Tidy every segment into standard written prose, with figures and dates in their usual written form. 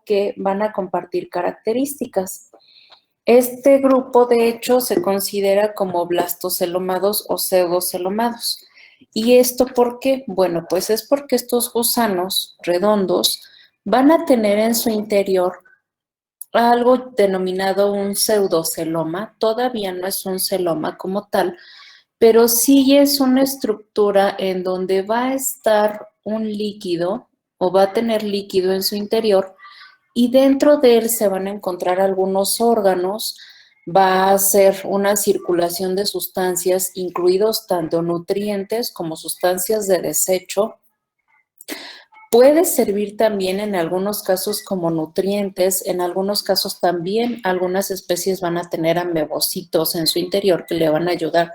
porque van a compartir características. Este grupo, de hecho, se considera como blastocelomados o pseudocelomados. ¿Y esto por qué? Bueno, pues es porque estos gusanos redondos van a tener en su interior algo denominado un pseudoceloma. Todavía no es un celoma como tal, pero sí es una estructura en donde va a estar un líquido o va a tener líquido en su interior y dentro de él se van a encontrar algunos órganos, va a ser una circulación de sustancias, incluidos tanto nutrientes como sustancias de desecho. Puede servir también en algunos casos como nutrientes, en algunos casos también algunas especies van a tener amebocitos en su interior que le van a ayudar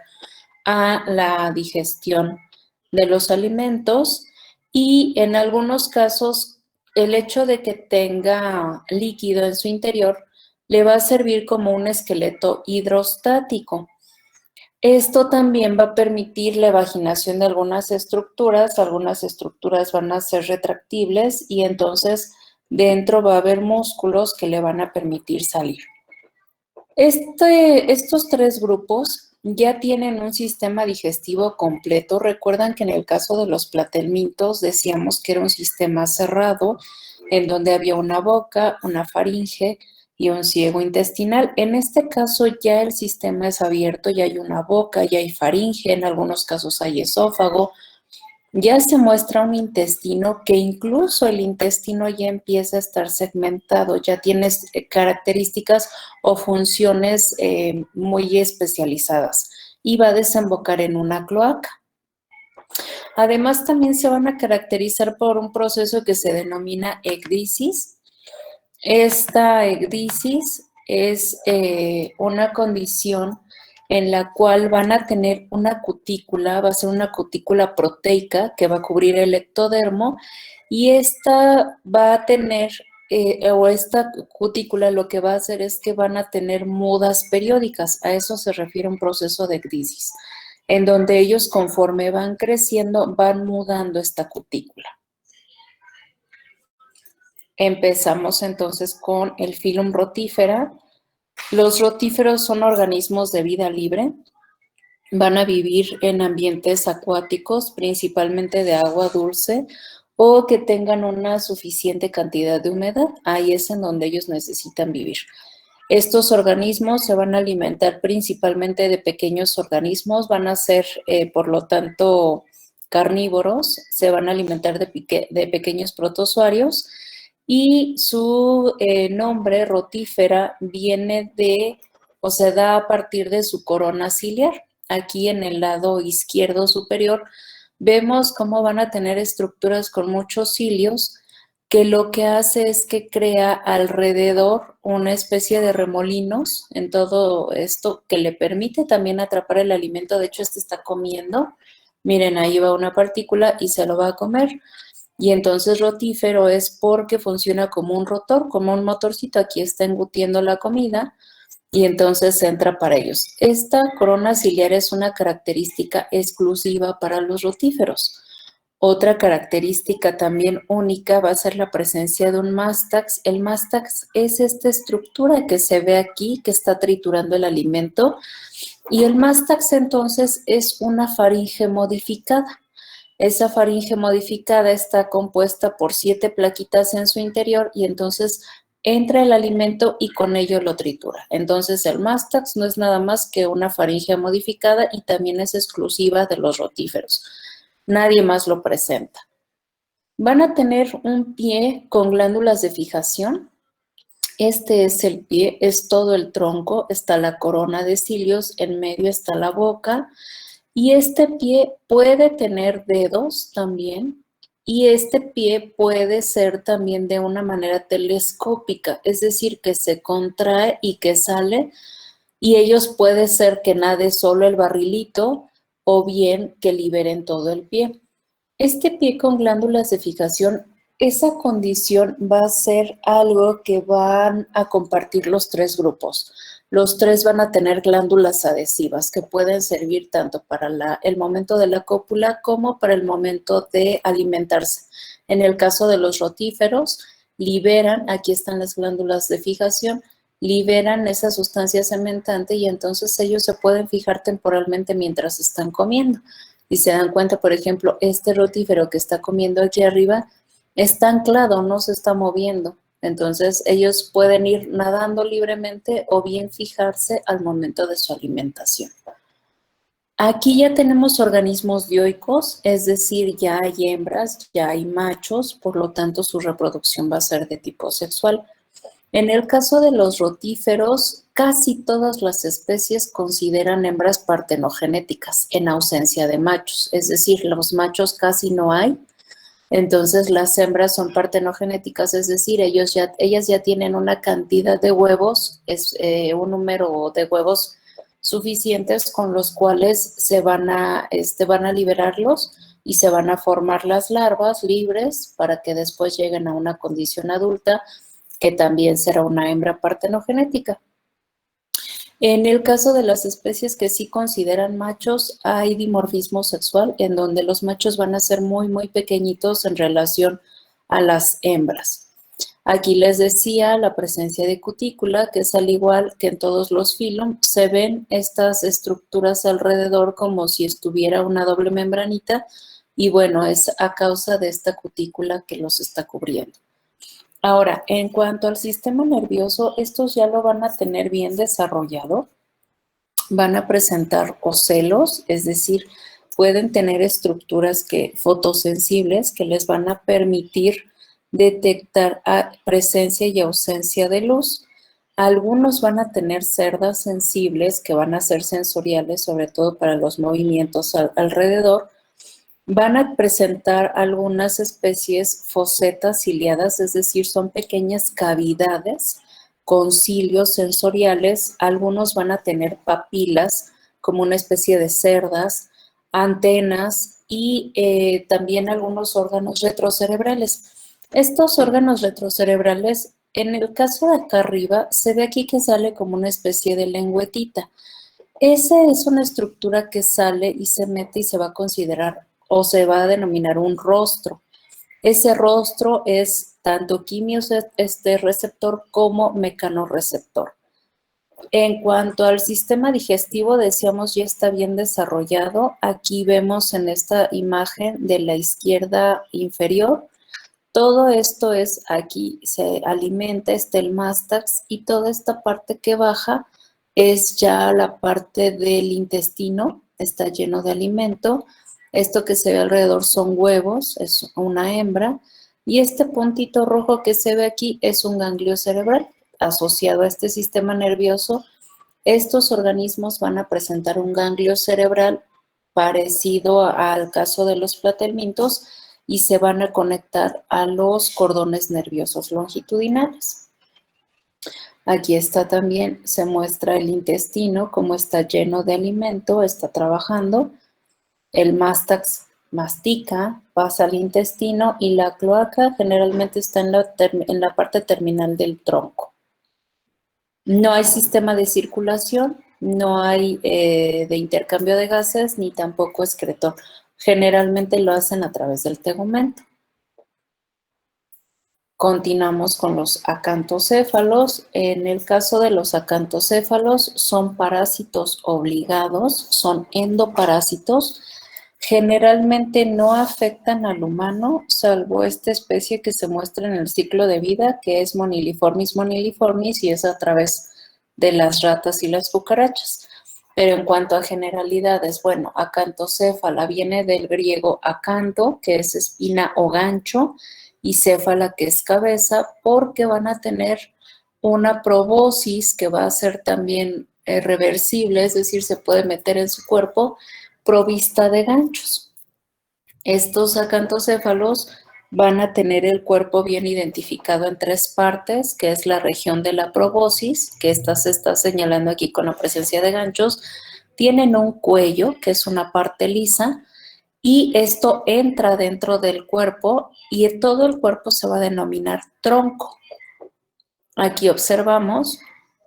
a la digestión de los alimentos y en algunos casos el hecho de que tenga líquido en su interior le va a servir como un esqueleto hidrostático. Esto también va a permitir la evaginación de algunas estructuras van a ser retractibles y entonces dentro va a haber músculos que le van a permitir salir. Estos tres grupos ya tienen un sistema digestivo completo. Recuerdan que en el caso de los platelmintos decíamos que era un sistema cerrado en donde había una boca, una faringe y un ciego intestinal. En este caso ya el sistema es abierto, ya hay una boca, ya hay faringe, en algunos casos hay esófago. Ya se muestra un intestino que incluso el intestino ya empieza a estar segmentado, ya tiene características o funciones muy especializadas y va a desembocar en una cloaca. Además, también se van a caracterizar por un proceso que se denomina ecdisis. Esta ecdisis es una condición en la cual van a tener una cutícula, va a ser una cutícula proteica que va a cubrir el ectodermo y esta va a tener, o esta cutícula lo que va a hacer es que van a tener mudas periódicas. A eso se refiere un proceso de ecdisis, en donde ellos conforme van creciendo van mudando esta cutícula. Empezamos entonces con el filum rotífera. Los rotíferos son organismos de vida libre. Van a vivir en ambientes acuáticos, principalmente de agua dulce, o que tengan una suficiente cantidad de humedad. Ahí es en donde ellos necesitan vivir. Estos organismos se van a alimentar principalmente de pequeños organismos, van a ser, por lo tanto, carnívoros, se van a alimentar de pequeños protozoarios y su nombre rotífera viene de, o se da a partir de su corona ciliar. Aquí en el lado izquierdo superior vemos cómo van a tener estructuras con muchos cilios que lo que hace es que crea alrededor una especie de remolinos en todo esto que le permite también atrapar el alimento. De hecho, este está comiendo. Miren, ahí va una partícula y se lo va a comer. Y entonces rotífero es porque funciona como un rotor, como un motorcito. Aquí está embutiendo la comida y entonces entra para ellos. Esta corona ciliar es una característica exclusiva para los rotíferos. Otra característica también única va a ser la presencia de un mástax. El mástax es esta estructura que se ve aquí, que está triturando el alimento. Y el mástax entonces es una faringe modificada. Esa faringe modificada está compuesta por 7 plaquitas en su interior y entonces entra el alimento y con ello lo tritura. Entonces el mástax no es nada más que una faringe modificada y también es exclusiva de los rotíferos. Nadie más lo presenta. Van a tener un pie con glándulas de fijación. Este es el pie, es todo el tronco, está la corona de cilios, en medio está la boca y este pie puede tener dedos también y este pie puede ser también de una manera telescópica, es decir, que se contrae y que sale y ellos puede ser que nade solo el barrilito o bien que liberen todo el pie. Este pie con glándulas de fijación, esa condición va a ser algo que van a compartir los tres grupos. Los tres van a tener glándulas adhesivas que pueden servir tanto para el momento de la cópula como para el momento de alimentarse. En el caso de los rotíferos, liberan, aquí están las glándulas de fijación, liberan esa sustancia cementante y entonces ellos se pueden fijar temporalmente mientras están comiendo. Y se dan cuenta, por ejemplo, este rotífero que está comiendo aquí arriba está anclado, no se está moviendo. Entonces ellos pueden ir nadando libremente o bien fijarse al momento de su alimentación. Aquí ya tenemos organismos dioicos, es decir, ya hay hembras, ya hay machos, por lo tanto su reproducción va a ser de tipo sexual. En el caso de los rotíferos, casi todas las especies consideran hembras partenogenéticas en ausencia de machos, es decir, los machos casi no hay. Entonces las hembras son partenogenéticas, es decir, ellas ya tienen una cantidad de huevos, un número de huevos suficientes con los cuales van a liberarlos y se van a formar las larvas libres para que después lleguen a una condición adulta que también será una hembra partenogenética. En el caso de las especies que sí consideran machos, hay dimorfismo sexual en donde los machos van a ser muy, muy pequeñitos en relación a las hembras. Aquí les decía la presencia de cutícula, que es al igual que en todos los filum, se ven estas estructuras alrededor como si estuviera una doble membranita y bueno, es a causa de esta cutícula que los está cubriendo. Ahora, en cuanto al sistema nervioso, estos ya lo van a tener bien desarrollado, van a presentar ocelos, es decir, pueden tener estructuras fotosensibles que les van a permitir detectar presencia y ausencia de luz. Algunos van a tener cerdas sensibles que van a ser sensoriales, sobre todo para los movimientos alrededor. Van a presentar algunas especies fosetas ciliadas, es decir, son pequeñas cavidades con cilios sensoriales. Algunos van a tener papilas, como una especie de cerdas, antenas y también algunos órganos retrocerebrales. Estos órganos retrocerebrales, en el caso de acá arriba, se ve aquí que sale como una especie de lengüetita. Esa es una estructura que sale y se mete y se va a considerar o se va a denominar un rostro. Ese rostro es tanto quimioreceptor como mecanorreceptor. En cuanto al sistema digestivo, decíamos ya está bien desarrollado. Aquí vemos en esta imagen de la izquierda inferior, todo esto es aquí, se alimenta, está el mástax y toda esta parte que baja es ya la parte del intestino, está lleno de alimento. Esto que se ve alrededor son huevos, es una hembra. Y este puntito rojo que se ve aquí es un ganglio cerebral asociado a este sistema nervioso. Estos organismos van a presentar un ganglio cerebral parecido al caso de los platelmintos y se van a conectar a los cordones nerviosos longitudinales. Aquí está también, se muestra el intestino, cómo está lleno de alimento, está trabajando. El mástax mastica, pasa al intestino y la cloaca generalmente está en la parte terminal del tronco. No hay sistema de circulación, no hay de intercambio de gases, ni tampoco excretor. Generalmente lo hacen a través del tegumento. Continuamos con los acantocéfalos. En el caso de los acantocéfalos, son parásitos obligados, son endoparásitos. Generalmente no afectan al humano, salvo esta especie que se muestra en el ciclo de vida, que es Moniliformis moniliformis, y es a través de las ratas y las cucarachas. Pero en cuanto a generalidades, bueno, acantocéfala viene del griego acanto, que es espina o gancho, y céfala, que es cabeza, porque van a tener una probosis que va a ser también reversible, es decir, se puede meter en su cuerpo, provista de ganchos. Estos acantocéfalos van a tener el cuerpo bien identificado en tres partes, que es la región de la probosis, que esta se está señalando aquí con la presencia de ganchos. Tienen un cuello, que es una parte lisa, y esto entra dentro del cuerpo y todo el cuerpo se va a denominar tronco. Aquí observamos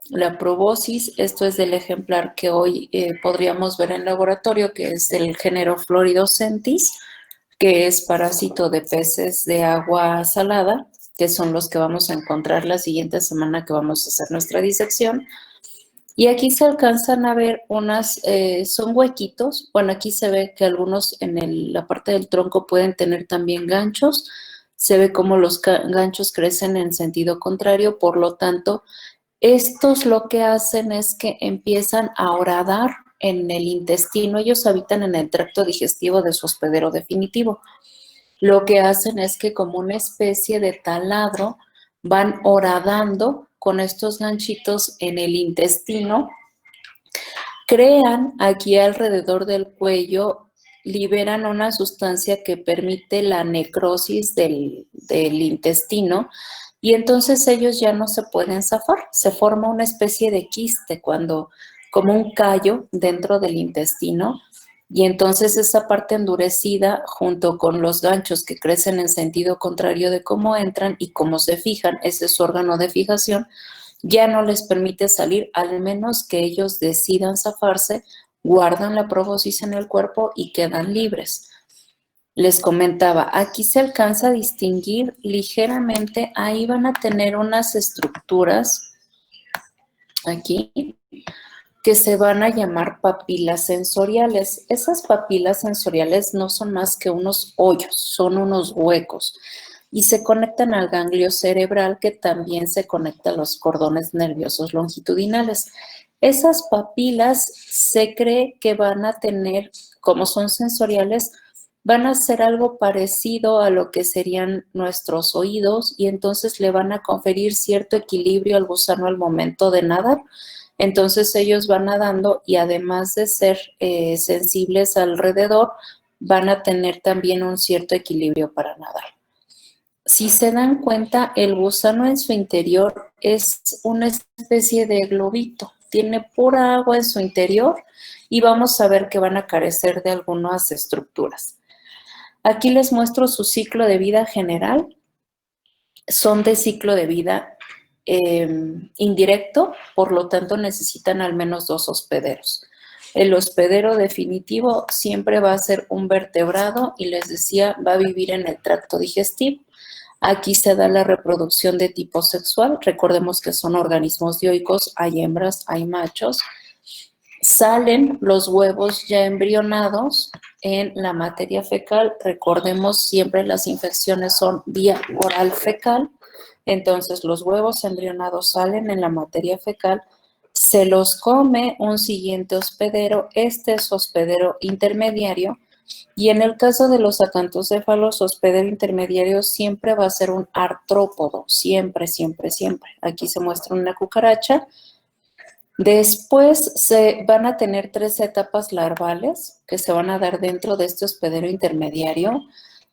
la probosis, esto es del ejemplar que hoy podríamos ver en laboratorio, que es del género Floridocentis, que es parásito de peces de agua salada. que son los que vamos a encontrar la siguiente semana que vamos a hacer nuestra disección. Y aquí se alcanzan a ver unas, son huequitos. Bueno, aquí se ve que algunos en la parte del tronco pueden tener también ganchos. Se ve como los ganchos crecen en sentido contrario, por lo tanto, estos lo que hacen es que empiezan a horadar en el intestino. Ellos habitan en el tracto digestivo de su hospedero definitivo. Lo que hacen es que como una especie de taladro van horadando con estos ganchitos en el intestino, crean aquí alrededor del cuello, liberan una sustancia que permite la necrosis del intestino y entonces ellos ya no se pueden zafar. Se forma una especie de quiste como un callo dentro del intestino y entonces esa parte endurecida junto con los ganchos que crecen en sentido contrario de cómo entran y cómo se fijan, ese es su órgano de fijación, ya no les permite salir, al menos que ellos decidan zafarse, guardan la proboscis en el cuerpo y quedan libres. Les comentaba, aquí se alcanza a distinguir ligeramente, ahí van a tener unas estructuras, aquí, que se van a llamar papilas sensoriales. Esas papilas sensoriales no son más que unos hoyos, son unos huecos y se conectan al ganglio cerebral que también se conecta a los cordones nerviosos longitudinales. Esas papilas se cree que van a tener, como son sensoriales, van a ser algo parecido a lo que serían nuestros oídos y entonces le van a conferir cierto equilibrio al gusano al momento de nadar. Entonces ellos van nadando y además de ser sensibles alrededor, van a tener también un cierto equilibrio para nadar. Si se dan cuenta, el gusano en su interior es una especie de globito, tiene pura agua en su interior y vamos a ver que van a carecer de algunas estructuras. Aquí les muestro su ciclo de vida general. Son de ciclo de vida indirecto, por lo tanto necesitan al menos 2 hospederos. El hospedero definitivo siempre va a ser un vertebrado y les decía, va a vivir en el tracto digestivo. Aquí se da la reproducción de tipo sexual. Recordemos que son organismos dioicos, hay hembras, hay machos. Salen los huevos ya embrionados en la materia fecal. Recordemos siempre las infecciones son vía oral fecal. Entonces los huevos embrionados salen en la materia fecal, se los come un siguiente hospedero, este es hospedero intermediario, y en el caso de los acantocéfalos, hospedero intermediario siempre va a ser un artrópodo, siempre, siempre, siempre. Aquí se muestra una cucaracha. Después se van a tener 3 etapas larvales que se van a dar dentro de este hospedero intermediario.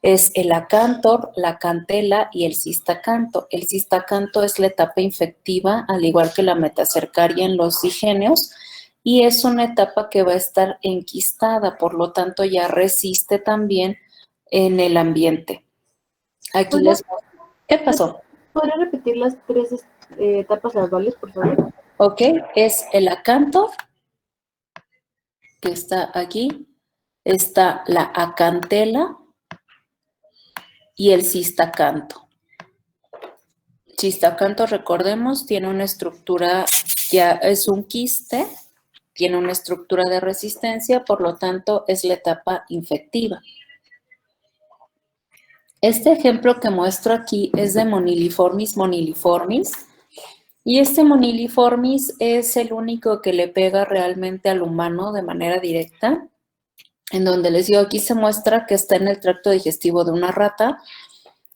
Es el acántor, la cantela y el cistacanto. El cistacanto es la etapa infectiva, al igual que la metacercaria en los digéneos, y es una etapa que va a estar enquistada, por lo tanto ya resiste también en el ambiente. Aquí les... ¿Qué pasó? ¿Podría repetir las 3 etapas larvales, por favor? Ok, es el acántor, que está aquí, está la acantela y el cistacanto. Cistacanto, recordemos, tiene una estructura, ya es un quiste, tiene una estructura de resistencia, por lo tanto es la etapa infectiva. Este ejemplo que muestro aquí es de Moniliformis moniliformis, y este Moniliformis es el único que le pega realmente al humano de manera directa, en donde les digo, aquí se muestra que está en el tracto digestivo de una rata.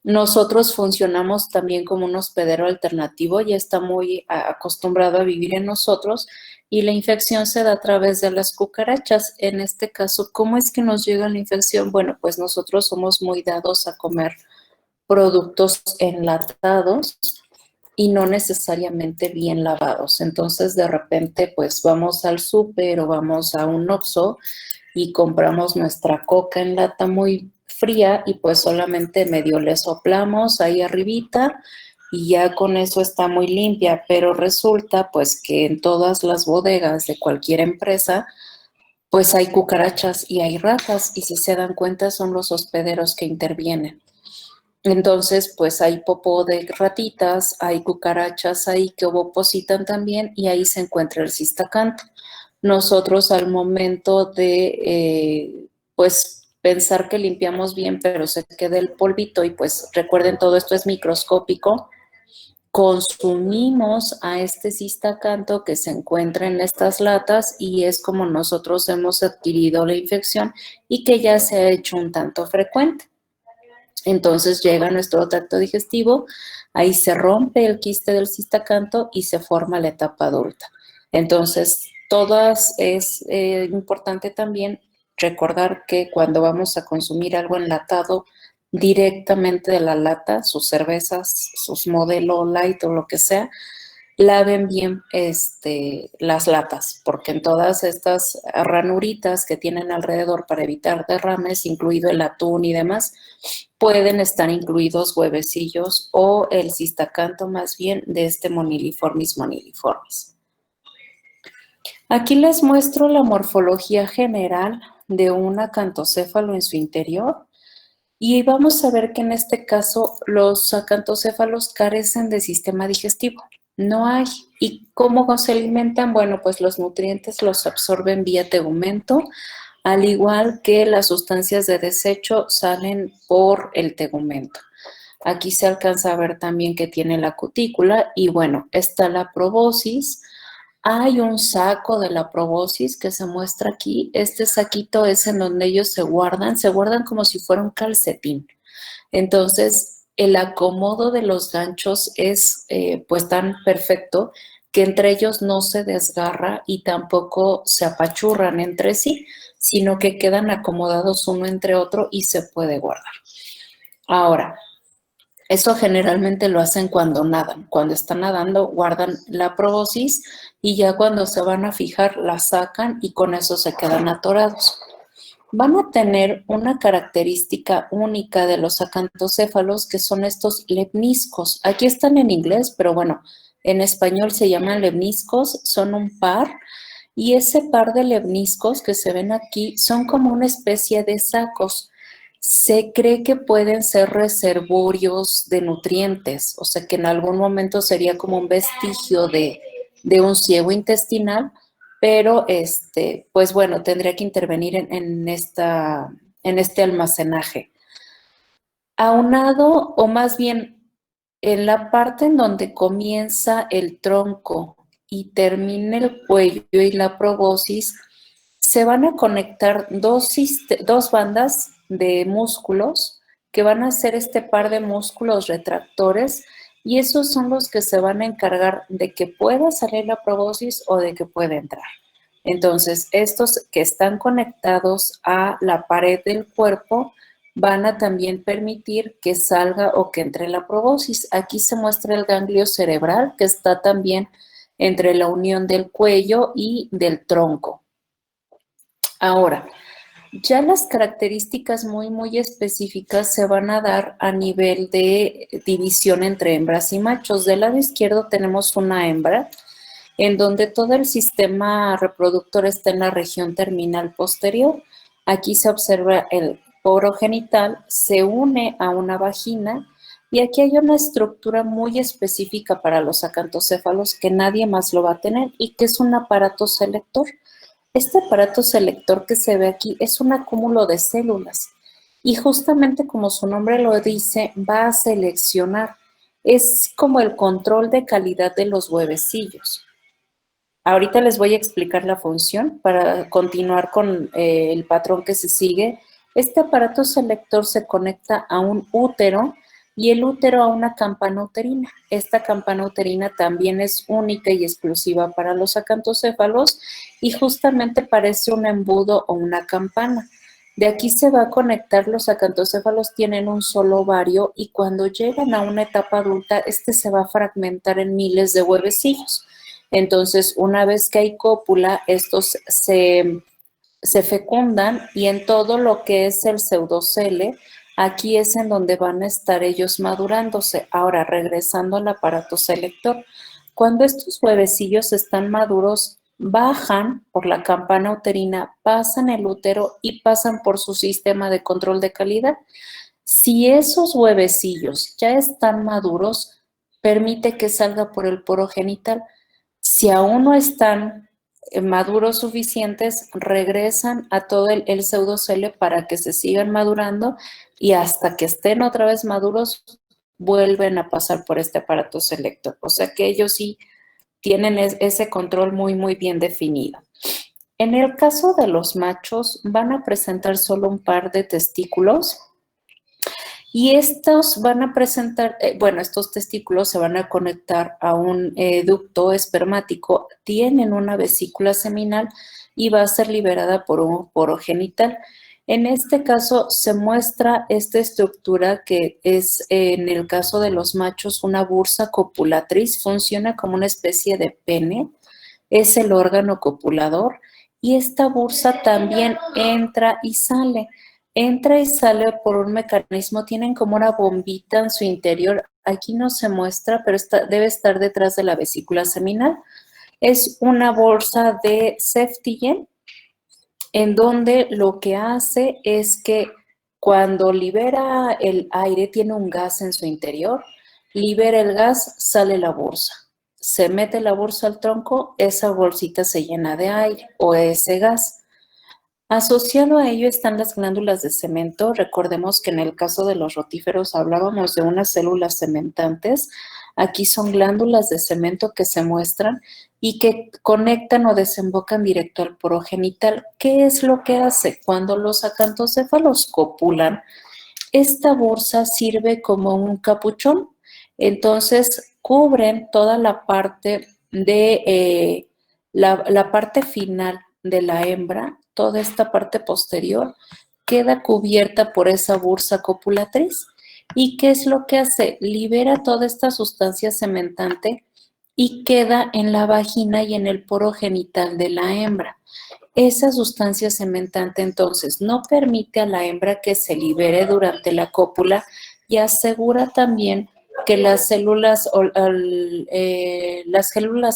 Nosotros funcionamos también como un hospedero alternativo, ya está muy acostumbrado a vivir en nosotros y la infección se da a través de las cucarachas. En este caso, ¿cómo es que nos llega la infección? Bueno, pues nosotros somos muy dados a comer productos enlatados y no necesariamente bien lavados. Entonces, de repente, pues vamos al súper o vamos a un Oxxo y compramos nuestra coca en lata muy fría y pues solamente medio le soplamos ahí arribita y ya con eso está muy limpia, pero resulta pues que en todas las bodegas de cualquier empresa pues hay cucarachas y hay ratas y si se dan cuenta son los hospederos que intervienen. Entonces, pues hay popó de ratitas, hay cucarachas ahí que ovopositan también y ahí se encuentra el cistacanto. Nosotros al momento de, pues, pensar que limpiamos bien, pero se queda el polvito y pues recuerden, todo esto es microscópico, consumimos a este cistacanto que se encuentra en estas latas y es como nosotros hemos adquirido la infección y que ya se ha hecho un tanto frecuente. Entonces llega a nuestro tracto digestivo, ahí se rompe el quiste del cistacanto y se forma la etapa adulta. Entonces, todas es importante también recordar que cuando vamos a consumir algo enlatado directamente de la lata, sus cervezas, sus modelo light o lo que sea, laven bien las latas, porque en todas estas ranuritas que tienen alrededor para evitar derrames, incluido el atún y demás, pueden estar incluidos huevecillos o el cistacanto más bien de este Moniliformis moniliformis. Aquí les muestro la morfología general de un acantocéfalo en su interior y vamos a ver que en este caso los acantocéfalos carecen de sistema digestivo. No hay. ¿Y cómo se alimentan? Bueno, pues los nutrientes los absorben vía tegumento, al igual que las sustancias de desecho salen por el tegumento. Aquí se alcanza a ver también que tiene la cutícula y bueno, está la proboscis. Hay un saco de la proboscis que se muestra aquí. Este saquito es en donde ellos se guardan como si fuera un calcetín. Entonces, el acomodo de los ganchos es pues tan perfecto que entre ellos no se desgarra y tampoco se apachurran entre sí, sino que quedan acomodados uno entre otro y se puede guardar. Ahora, eso generalmente lo hacen cuando nadan. Cuando están nadando, guardan la proboscis y ya cuando se van a fijar, la sacan y con eso se quedan atorados. Van a tener una característica única de los acantocéfalos que son estos lemniscos. Aquí están en inglés, pero bueno, en español se llaman lemniscos, son un par y ese par de lemniscos que se ven aquí son como una especie de sacos. Se cree que pueden ser reservorios de nutrientes, o sea que en algún momento sería como un vestigio de un ciego intestinal, pero pues bueno, tendría que intervenir en este almacenaje. Aunado, o más bien, en la parte en donde comienza el tronco y termina el cuello y la proboscis, se van a conectar dos bandas de músculos que van a ser este par de músculos retractores y esos son los que se van a encargar de que pueda salir la proboscis o de que pueda entrar. Entonces, estos que están conectados a la pared del cuerpo van a también permitir que salga o que entre la proboscis. Aquí se muestra el ganglio cerebral que está también entre la unión del cuello y del tronco. Ahora, ya las características muy específicas se van a dar a nivel de división entre hembras y machos. Del lado izquierdo tenemos una hembra en donde todo el sistema reproductor está en la región terminal posterior. Aquí se observa el poro genital, se une a una vagina y aquí hay una estructura muy específica para los acantocéfalos que nadie más lo va a tener y que es un aparato selector. Este aparato selector que se ve aquí es un acúmulo de células y justamente como su nombre lo dice, va a seleccionar. Es como el control de calidad de los huevecillos. Ahorita les voy a explicar la función para continuar con el patrón que se sigue. Este aparato selector se conecta a un útero y el útero a una campana uterina. Esta campana uterina también es única y exclusiva para los acantocéfalos y justamente parece un embudo o una campana. De aquí se va a conectar, los acantocéfalos tienen un solo ovario y cuando llegan a una etapa adulta, este se va a fragmentar en miles de huevecillos. Entonces, una vez que hay cópula, estos se fecundan y en todo lo que es el pseudocele, aquí es en donde van a estar ellos madurándose. Ahora, regresando al aparato selector, cuando estos huevecillos están maduros, bajan por la campana uterina, pasan el útero y pasan por su sistema de control de calidad. Si esos huevecillos ya están maduros, permite que salga por el poro genital. Si aún no están maduros suficientes, regresan a todo el pseudocele para que se sigan madurando y hasta que estén otra vez maduros, vuelven a pasar por este aparato selector. O sea que ellos sí tienen ese control muy, muy bien definido. En el caso de los machos, van a presentar solo un par de testículos y estos van a presentar, estos testículos se van a conectar a un ducto espermático, tienen una vesícula seminal y va a ser liberada por un poro genital. En este caso se muestra esta estructura que es, en el caso de los machos, una bursa copulatriz, funciona como una especie de pene, es el órgano copulador y esta bursa también entra y sale. Entra y sale por un mecanismo, tienen como una bombita en su interior. Aquí no se muestra, pero debe estar detrás de la vesícula seminal. Es una bolsa de Seftigen, en donde lo que hace es que cuando libera el aire, tiene un gas en su interior, libera el gas, sale la bolsa. Se mete la bolsa al tronco, esa bolsita se llena de aire o ese gas. Asociado a ello están las glándulas de cemento. Recordemos que en el caso de los rotíferos hablábamos de unas células cementantes. Aquí son glándulas de cemento que se muestran y que conectan o desembocan directo al poro genital. ¿Qué es lo que hace? Cuando los acantocéfalos copulan, esta bursa sirve como un capuchón. Entonces cubren toda la parte de la parte final de la hembra, toda esta parte posterior queda cubierta por esa bursa copulatriz. ¿Y qué es lo que hace? Libera toda esta sustancia cementante y queda en la vagina y en el poro genital de la hembra. Esa sustancia cementante entonces no permite a la hembra que se libere durante la cópula y asegura también que las células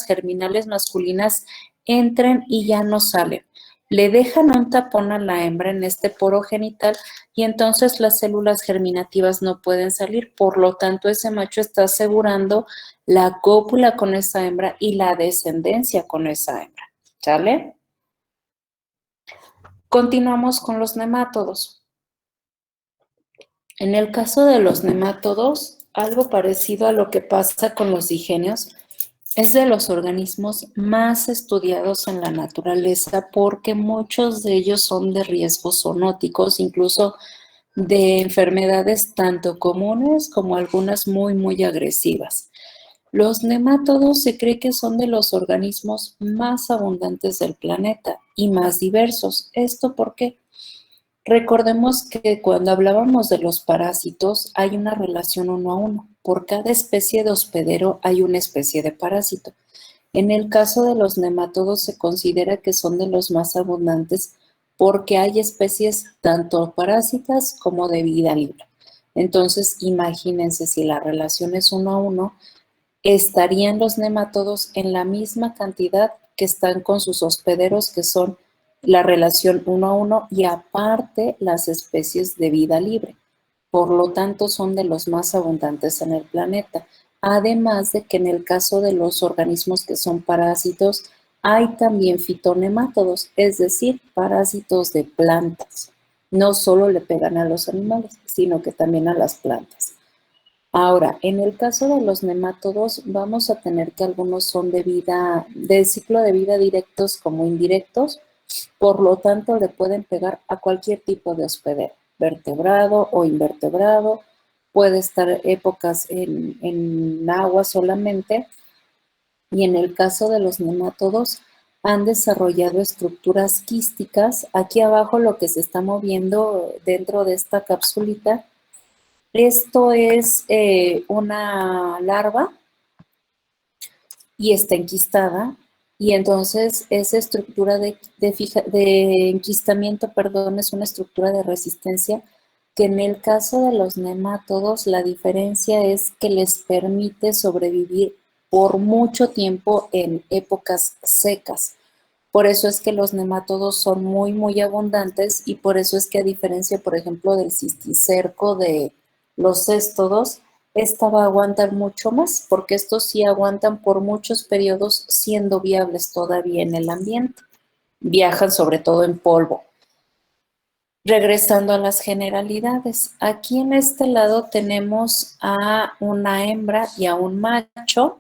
germinales masculinas entren y ya no salen. Le dejan un tapón a la hembra en este poro genital y entonces las células germinativas no pueden salir. Por lo tanto, ese macho está asegurando la cópula con esa hembra y la descendencia con esa hembra. ¿Sale? Continuamos con los nemátodos. En el caso de los nemátodos, algo parecido a lo que pasa con los digenios, es de los organismos más estudiados en la naturaleza porque muchos de ellos son de riesgos zoonóticos, incluso de enfermedades tanto comunes como algunas muy, muy agresivas. Los nemátodos se cree que son de los organismos más abundantes del planeta y más diversos. ¿Esto por qué? Recordemos que cuando hablábamos de los parásitos hay una relación uno a uno. Por cada especie de hospedero hay una especie de parásito. En el caso de los nemátodos se considera que son de los más abundantes porque hay especies tanto parásitas como de vida libre. Entonces, imagínense si la relación es uno a uno, estarían los nemátodos en la misma cantidad que están con sus hospederos, que son la relación uno a uno y aparte las especies de vida libre. Por lo tanto, son de los más abundantes en el planeta. Además de que en el caso de los organismos que son parásitos, hay también fitonemátodos, es decir, parásitos de plantas. No solo le pegan a los animales, sino que también a las plantas. Ahora, en el caso de los nemátodos, vamos a tener que algunos son de ciclo de vida directos como indirectos, por lo tanto le pueden pegar a cualquier tipo de hospedero, vertebrado o invertebrado, puede estar épocas en agua solamente, y en el caso de los nemátodos han desarrollado estructuras quísticas. Aquí abajo lo que se está moviendo dentro de esta capsulita, esto es una larva y está enquistada y entonces esa estructura de enquistamiento, perdón, es una estructura de resistencia que en el caso de los nemátodos la diferencia es que les permite sobrevivir por mucho tiempo en épocas secas. Por eso es que los nemátodos son muy, muy abundantes y por eso es que a diferencia, por ejemplo, del cisticerco, de los céstodos, esta va a aguantar mucho más, porque estos sí aguantan por muchos periodos siendo viables todavía en el ambiente. Viajan sobre todo en polvo. Regresando a las generalidades, aquí en este lado tenemos a una hembra y a un macho.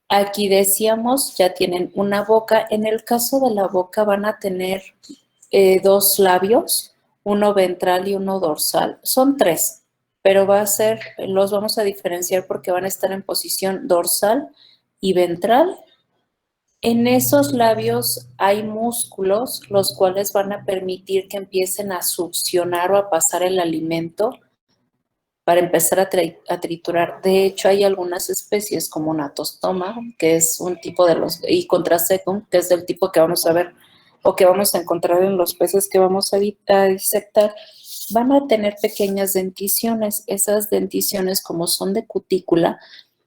Aquí decíamos, ya tienen una boca. En el caso de la boca van a tener dos labios, uno ventral y uno dorsal. Son tres, pero los vamos a diferenciar porque van a estar en posición dorsal y ventral. En esos labios hay músculos, los cuales van a permitir que empiecen a succionar o a pasar el alimento para empezar a triturar. De hecho, hay algunas especies como Natostoma, que es un tipo de los, y Contrasecum, que es del tipo que vamos a ver o que vamos a encontrar en los peces que vamos a disectar, van a tener pequeñas denticiones. Esas denticiones, como son de cutícula,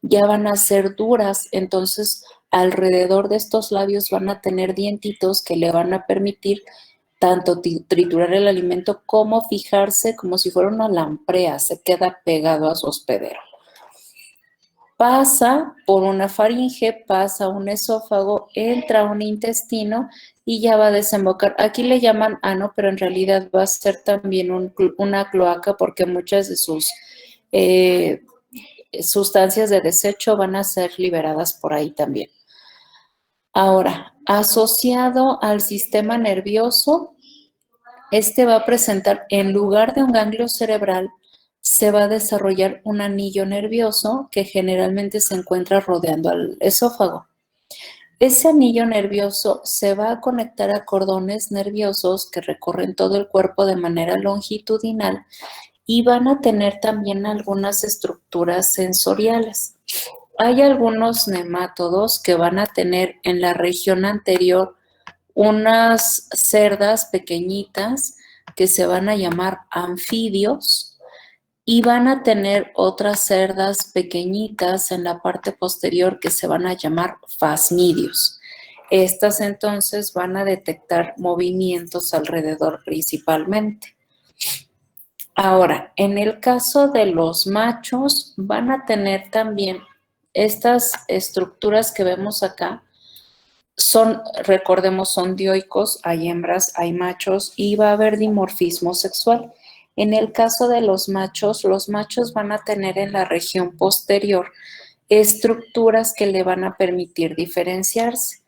ya van a ser duras, entonces alrededor de estos labios van a tener dientitos que le van a permitir tanto triturar el alimento como fijarse como si fuera una lamprea, se queda pegado a su hospedero. Pasa por una faringe, pasa a un esófago, entra a un intestino y ya va a desembocar. Aquí le llaman ano, pero en realidad va a ser también una cloaca porque muchas de sus sustancias de desecho van a ser liberadas por ahí también. Ahora, asociado al sistema nervioso, este va a presentar, en lugar de un ganglio cerebral, se va a desarrollar un anillo nervioso que generalmente se encuentra rodeando al esófago. Ese anillo nervioso se va a conectar a cordones nerviosos que recorren todo el cuerpo de manera longitudinal y van a tener también algunas estructuras sensoriales. Hay algunos nemátodos que van a tener en la región anterior unas cerdas pequeñitas que se van a llamar anfidios y van a tener otras cerdas pequeñitas en la parte posterior que se van a llamar fascidios. Estas entonces van a detectar movimientos alrededor principalmente. Ahora, en el caso de los machos, van a tener también estas estructuras que vemos acá. Recordemos, son dioicos, hay hembras, hay machos y va a haber dimorfismo sexual. En el caso de los machos van a tener en la región posterior estructuras que le van a permitir diferenciarse.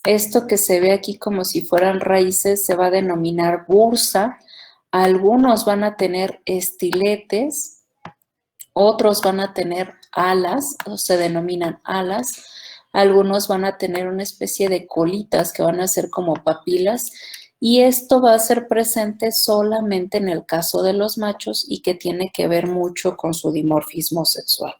Esto que se ve aquí como si fueran raíces se va a denominar bursa. Algunos van a tener estiletes, otros van a tener alas, o se denominan alas. Algunos van a tener una especie de colitas que van a ser como papilas y esto va a ser presente solamente en el caso de los machos y que tiene que ver mucho con su dimorfismo sexual.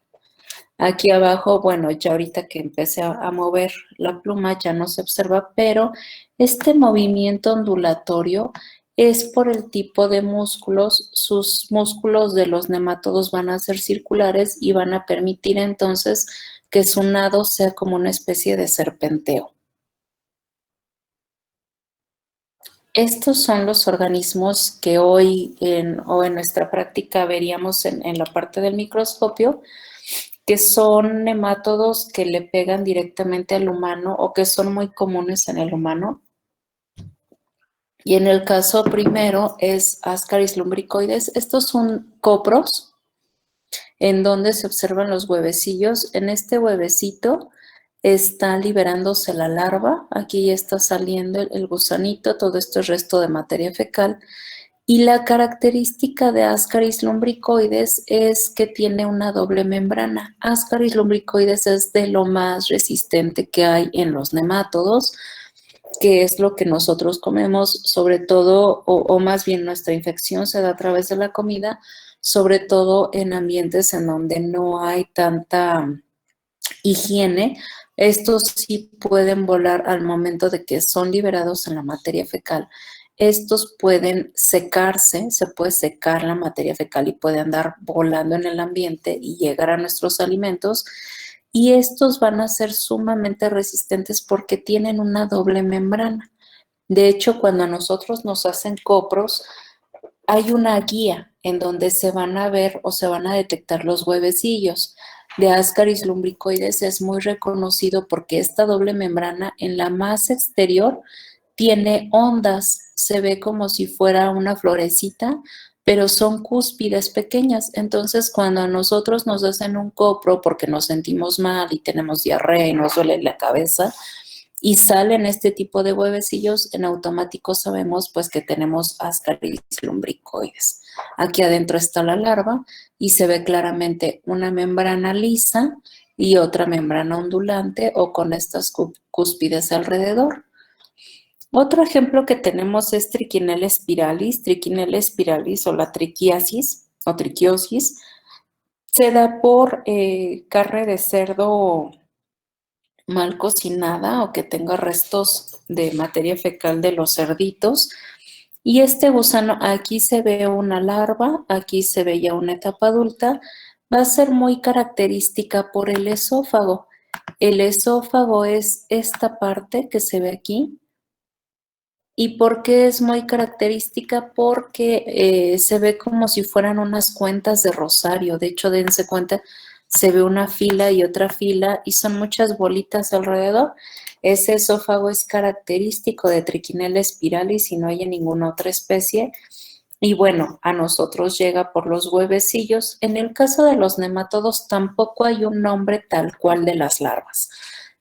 Aquí abajo, bueno, ya ahorita que empecé a mover la pluma ya no se observa, pero este movimiento ondulatorio es por el tipo de músculos. Sus músculos de los nemátodos van a ser circulares y van a permitir entonces que su nado sea como una especie de serpenteo. Estos son los organismos que hoy en nuestra práctica veríamos en la parte del microscopio, que son nemátodos que le pegan directamente al humano o que son muy comunes en el humano. Y en el caso primero es Ascaris lumbricoides. Estos son copros en donde se observan los huevecillos. En este huevecito está liberándose la larva. Aquí ya está saliendo el gusanito. Todo esto es resto de materia fecal. Y la característica de Ascaris lumbricoides es que tiene una doble membrana. Ascaris lumbricoides es de lo más resistente que hay en los nemátodos, que es lo que nosotros comemos, sobre todo, o más bien nuestra infección se da a través de la comida, sobre todo en ambientes en donde no hay tanta higiene. Estos sí pueden volar al momento de que son liberados en la materia fecal. Estos pueden secarse, se puede secar la materia fecal y puede andar volando en el ambiente y llegar a nuestros alimentos. y estos van a ser sumamente resistentes porque tienen una doble membrana. De hecho, cuando a nosotros nos hacen copros, hay una guía en donde se van a ver o se van a detectar los huevecillos. De Ascaris lumbricoides es muy reconocido porque esta doble membrana en la más exterior tiene ondas, se ve como si fuera una florecita, pero son cúspides pequeñas. Entonces, cuando a nosotros nos hacen un copro porque nos sentimos mal y tenemos diarrea y nos duele la cabeza, y salen este tipo de huevecillos, en automático sabemos pues que tenemos Ascaris lumbricoides. Aquí adentro está la larva y se ve claramente una membrana lisa y otra membrana ondulante o con estas cúspides alrededor. Otro ejemplo que tenemos es Trichinella spiralis o la triquiasis o triquiosis. Se da por carne de cerdo mal cocinada o que tenga restos de materia fecal de los cerditos. Y este gusano, aquí se ve una larva, aquí se ve ya una etapa adulta, va a ser muy característica por el esófago. El esófago es esta parte que se ve aquí. ¿Y por qué es muy característica? Porque se ve como si fueran unas cuentas de rosario. De hecho, dense cuenta, se ve una fila y otra fila y son muchas bolitas alrededor. Ese esófago es característico de Trichinella spiralis y no hay en ninguna otra especie. Y bueno, a nosotros llega por los huevecillos. En el caso de los nematodos tampoco hay un nombre tal cual de las larvas.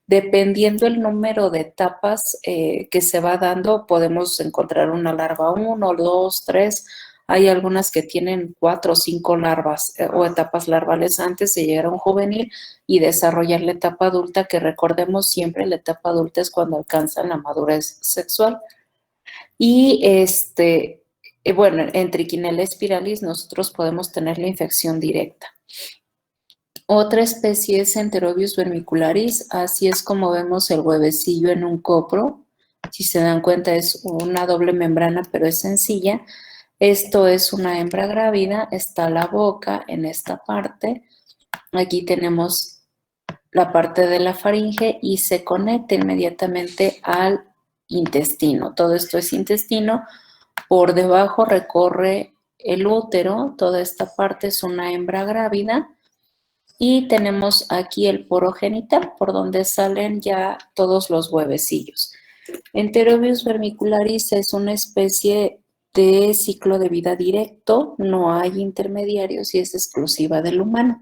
Dependiendo el número de etapas que se va dando, podemos encontrar una larva 1, 2, 3. Hay algunas que tienen 4 o 5 larvas o etapas larvales antes de llegar a un juvenil y desarrollar la etapa adulta, que recordemos siempre la etapa adulta es cuando alcanzan la madurez sexual. Y bueno, en Trichinella spiralis nosotros podemos tener la infección directa. Otra especie es Enterobius vermicularis, así es como vemos el huevecillo en un copro. Si se dan cuenta es una doble membrana, pero es sencilla. Esto es una hembra grávida, está la boca en esta parte. Aquí tenemos la parte de la faringe y se conecta inmediatamente al intestino. Todo esto es intestino. Por debajo recorre el útero, toda esta parte es una hembra grávida. Y tenemos aquí el poro genital, por donde salen ya todos los huevecillos. Enterobius vermicularis es una especie de ciclo de vida directo, no hay intermediarios y es exclusiva del humano.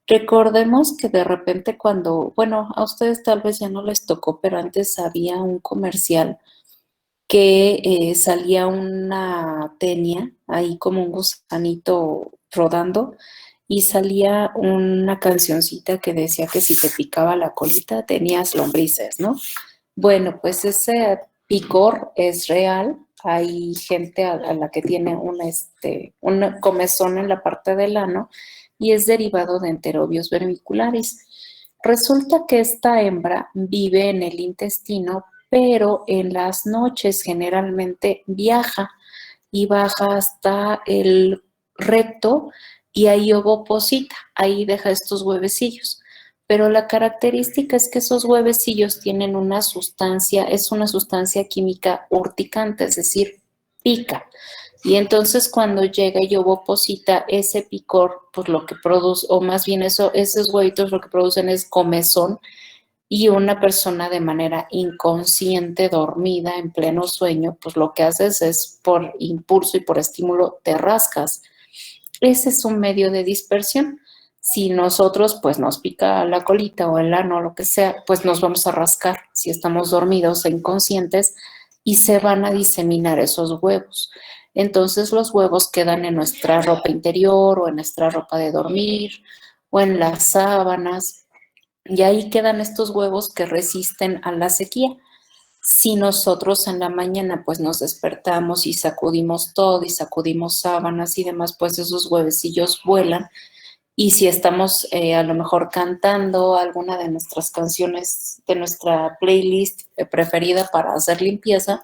Recordemos que de repente cuando, bueno, a ustedes tal vez ya no les tocó, pero antes había un comercial que salía una tenia, ahí como un gusanito rodando, y salía una cancioncita que decía que si te picaba la colita tenías lombrices, ¿no? Bueno, pues ese picor es real. Hay gente a la que tiene una comezón en la parte del ano y es derivado de Enterobius vermicularis. Resulta que esta hembra vive en el intestino, pero en las noches generalmente viaja y baja hasta el recto y ahí ovoposita, ahí deja estos huevecillos. Pero la característica es que esos huevecillos tienen una sustancia, es una sustancia química urticante, es decir, pica. Y entonces cuando llega y ovoposita, ese picor, pues lo que produce, o más bien eso, esos huevitos lo que producen es comezón y una persona de manera inconsciente, dormida, en pleno sueño, pues lo que haces es por impulso y por estímulo te rascas. Ese es un medio de dispersión. Si nosotros pues nos pica la colita o el ano o lo que sea, pues nos vamos a rascar si estamos dormidos e inconscientes y se van a diseminar esos huevos. Entonces los huevos quedan en nuestra ropa interior o en nuestra ropa de dormir o en las sábanas y ahí quedan estos huevos que resisten a la sequía. Si nosotros en la mañana pues nos despertamos y sacudimos todo y sacudimos sábanas y demás, pues esos huevecillos vuelan Y si estamos a lo mejor cantando alguna de nuestras canciones de nuestra playlist preferida para hacer limpieza,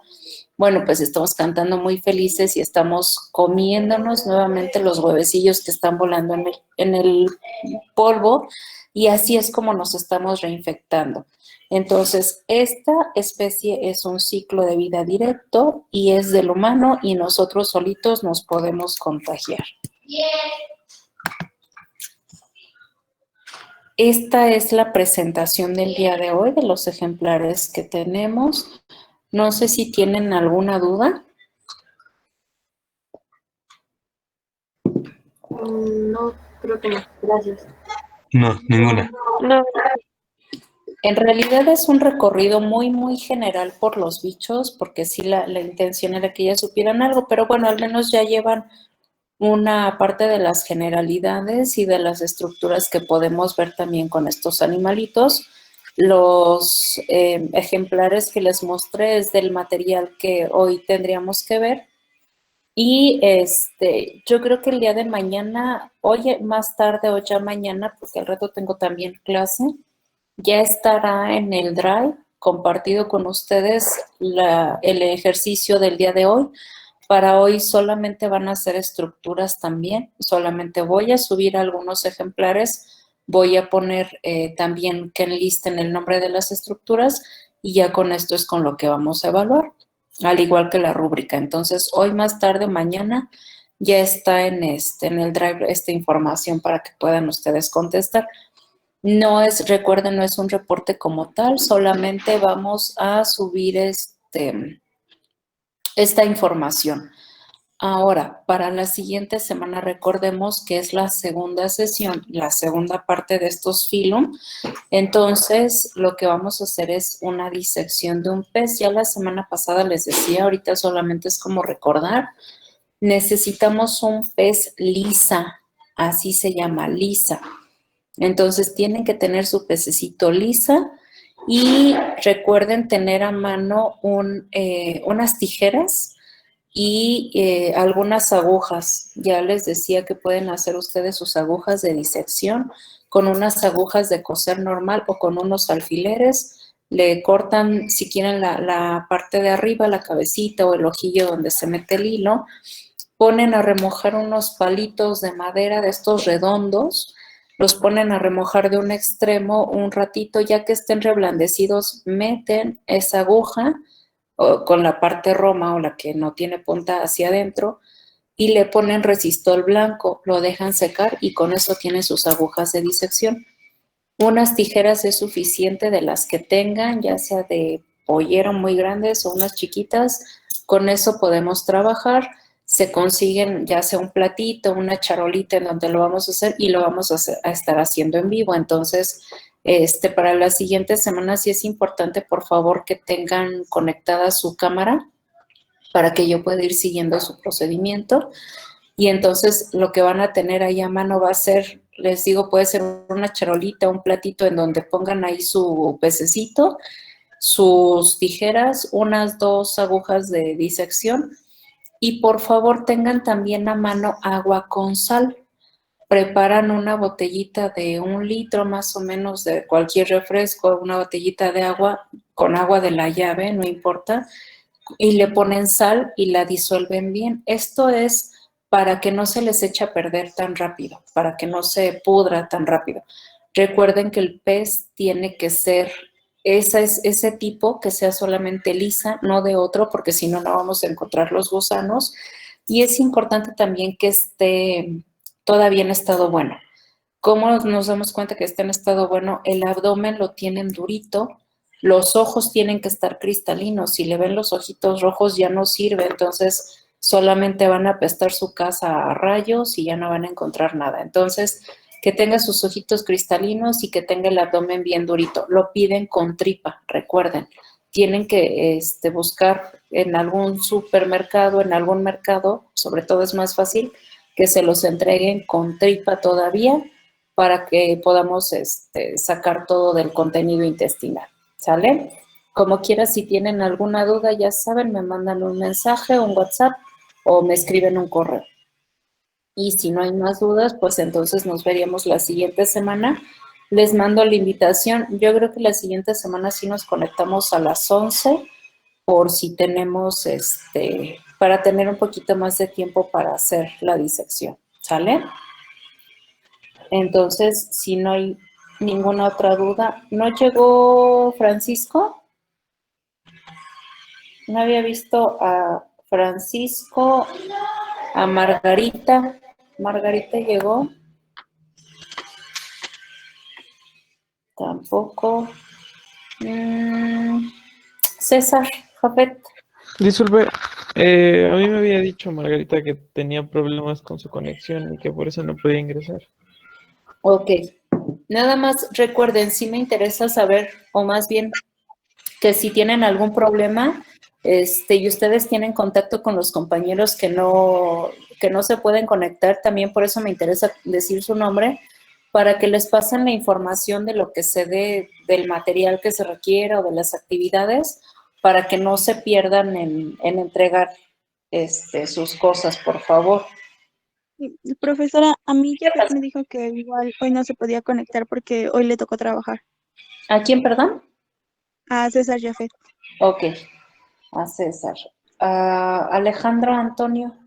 bueno, pues estamos cantando muy felices y estamos comiéndonos nuevamente los huevecillos que están volando en el polvo, y así es como nos estamos reinfectando. Entonces, esta especie es un ciclo de vida directo y es del humano, y nosotros solitos nos podemos contagiar. Esta es la presentación del día de hoy de los ejemplares que tenemos. No sé si tienen alguna duda. No, creo que no. Gracias. No, ninguna. No. En realidad es un recorrido muy, muy general por los bichos, porque sí la intención era que ya supieran algo, pero bueno, al menos ya llevan una parte de las generalidades y de las estructuras que podemos ver también con estos animalitos. Los ejemplares que les mostré es del material que hoy tendríamos que ver. Y yo creo que el día de mañana, hoy más tarde o ya mañana, porque al rato tengo también clase, ya estará en el Drive compartido con ustedes el ejercicio del día de hoy. Para hoy solamente van a ser estructuras también, solamente voy a subir algunos ejemplares, voy a poner también que enlisten el nombre de las estructuras, y ya con esto es con lo que vamos a evaluar, al igual que la rúbrica. Entonces, hoy más tarde, mañana, ya está en el Drive esta información para que puedan ustedes contestar. Recuerden, no es un reporte como tal, solamente vamos a subir esta información. Ahora, para la siguiente semana, recordemos que es la segunda sesión, la segunda parte de estos filum. Entonces, lo que vamos a hacer es una disección de un pez. Ya la semana pasada les decía, ahorita solamente es como recordar. Necesitamos un pez lisa, así se llama, lisa. Entonces, tienen que tener su pececito lisa, y recuerden tener a mano unas tijeras y algunas agujas. Ya les decía que pueden hacer ustedes sus agujas de disección con unas agujas de coser normal o con unos alfileres. Le cortan, si quieren, la parte de arriba, la cabecita o el ojillo donde se mete el hilo. Ponen a remojar unos palitos de madera de estos redondos, los ponen a remojar de un extremo un ratito. Ya que estén reblandecidos, meten esa aguja con la parte roma o la que no tiene punta hacia adentro, y le ponen resistol blanco, lo dejan secar y con eso tienen sus agujas de disección. Unas tijeras es suficiente, de las que tengan, ya sea de pollero muy grandes o unas chiquitas, con eso podemos trabajar. Se consiguen ya sea un platito, una charolita en donde lo vamos a hacer, y lo vamos a estar haciendo en vivo. Entonces, para la siguiente semana sí es importante, por favor, que tengan conectada su cámara para que yo pueda ir siguiendo su procedimiento. Y entonces lo que van a tener ahí a mano va a ser, les digo, puede ser una charolita, un platito en donde pongan ahí su pececito, sus tijeras, unas 2 agujas de disección, y por favor tengan también a mano agua con sal. Preparan una botellita de 1 litro más o menos de cualquier refresco, una botellita de agua con agua de la llave, no importa, y le ponen sal y la disuelven bien. Esto es para que no se les eche a perder tan rápido, para que no se pudra tan rápido. Recuerden que el pez tiene que ser ese tipo, que sea solamente lisa, no de otro, porque si no, no vamos a encontrar los gusanos. Y es importante también que esté todavía en estado bueno. ¿Cómo nos damos cuenta que está en estado bueno? El abdomen lo tienen durito, los ojos tienen que estar cristalinos. Si le ven los ojitos rojos ya no sirve, entonces solamente van a apestar su casa a rayos y ya no van a encontrar nada. Entonces, que tenga sus ojitos cristalinos y que tenga el abdomen bien durito. Lo piden con tripa, recuerden. Tienen que buscar en algún supermercado, en algún mercado, sobre todo es más fácil que se los entreguen con tripa todavía, para que podamos sacar todo del contenido intestinal, ¿sale? Como quiera, si tienen alguna duda, ya saben, me mandan un mensaje, un WhatsApp, o me escriben un correo. Y si no hay más dudas, pues entonces nos veríamos la siguiente semana. Les mando la invitación. Yo creo que la siguiente semana sí nos conectamos a las 11 por si tenemos, para tener un poquito más de tiempo para hacer la disección. ¿Sale? Entonces, si no hay ninguna otra duda, ¿no llegó Francisco? No había visto a Francisco, a Margarita. ¿Margarita llegó? Tampoco. César, Jafet. Disculpe, a mí me había dicho Margarita que tenía problemas con su conexión y que por eso no podía ingresar. Ok. Nada más recuerden, sí me interesa saber, o más bien, que si tienen algún problema, y ustedes tienen contacto con los compañeros que no se pueden conectar, también por eso me interesa decir su nombre, para que les pasen la información de lo que se dé, del material que se requiera o de las actividades, para que no se pierdan en entregar sus cosas, por favor. Profesora, a mí ya me dijo que igual hoy no se podía conectar porque hoy le tocó trabajar. ¿A quién, perdón? A César Jafet. Ok, a César. Alejandro Antonio.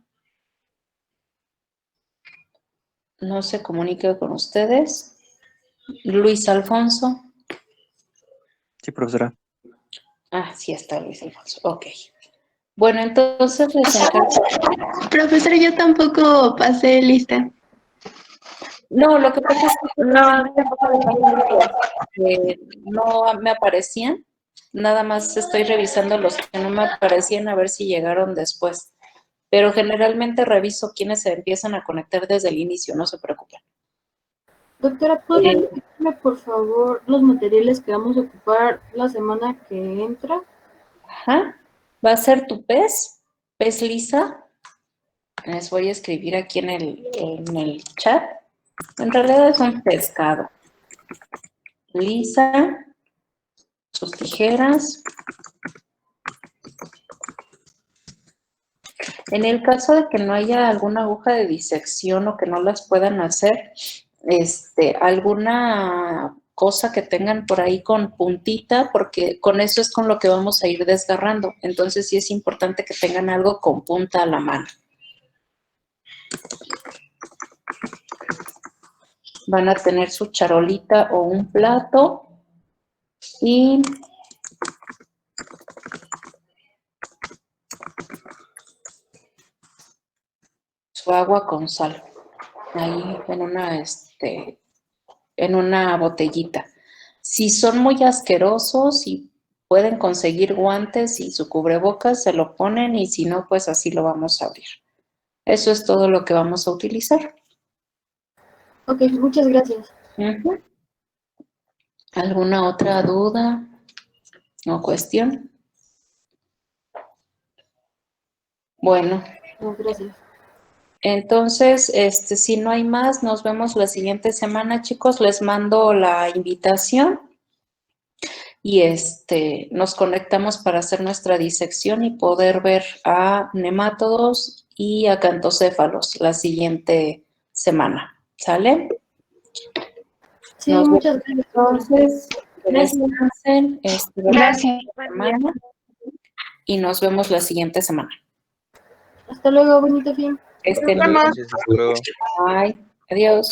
No se comunica con ustedes. Luis Alfonso. Sí, profesora. Ah, sí está Luis Alfonso. Ok. Bueno, entonces les encargo. Profesora, yo tampoco pasé lista. No, lo que pasa es que no me aparecían. Nada más estoy revisando los que no me aparecían a ver si llegaron después. Pero generalmente reviso quiénes se empiezan a conectar desde el inicio, no se preocupen. Doctora, ¿podría indicarme, por favor, los materiales que vamos a ocupar la semana que entra? Ajá. Va a ser tu pez lisa. Les voy a escribir aquí en el chat. En realidad es un pescado. Lisa, sus tijeras. En el caso de que no haya alguna aguja de disección o que no las puedan hacer, alguna cosa que tengan por ahí con puntita, porque con eso es con lo que vamos a ir desgarrando. Entonces sí es importante que tengan algo con punta a la mano. Van a tener su charolita o un plato y su agua con sal, ahí en una botellita. Si son muy asquerosos y pueden conseguir guantes y su cubrebocas, se lo ponen y si no, pues así lo vamos a abrir. Eso es todo lo que vamos a utilizar. Ok, muchas gracias. Uh-huh. ¿Alguna otra duda o cuestión? Bueno. No, gracias. Entonces, si no hay más, nos vemos la siguiente semana, chicos. Les mando la invitación y nos conectamos para hacer nuestra disección y poder ver a nemátodos y a cantocéfalos la siguiente semana. ¿Sale? Sí, muchas gracias. Entonces, descansen, Gracias. semana, y nos vemos la siguiente semana. Hasta luego, bonito fin. Estén bien. Gracias, hasta luego. Bye. Adiós.